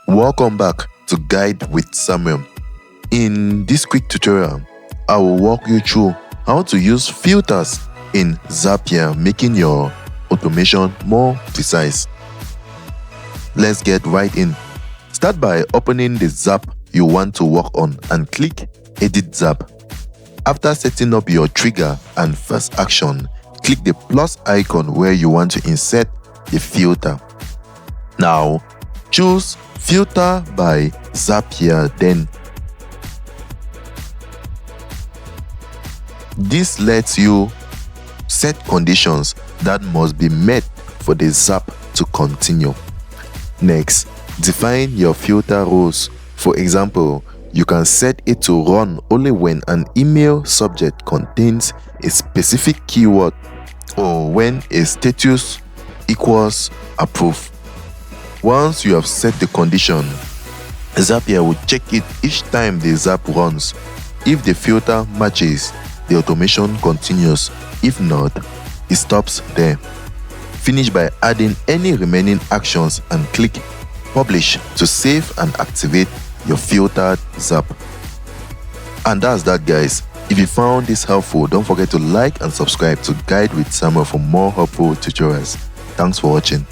Welcome back to Guide with Samuel. In this quick tutorial, I will walk you through how to use filters in Zapier, making your automation more precise. Let's get right in. Start by opening the Zap you want to work on and click Edit Zap. After setting up your trigger and first action, click the plus icon where you want to insert the filter. Now, choose Filter by Zapier. Then, this lets you set conditions that must be met for the Zap to continue. Next, define your filter rules. For example, you can set it to run only when an email subject contains a specific keyword or when a status equals approved. Once you have set the condition, Zapier will check it each time the Zap runs. If the filter matches, the automation continues. If not, it stops there. Finish by adding any remaining actions and click Publish to save and activate your filtered Zap. And that's that, guys. If you found this helpful, don't forget to like and subscribe to Guide with Samuel for more helpful tutorials. Thanks for watching.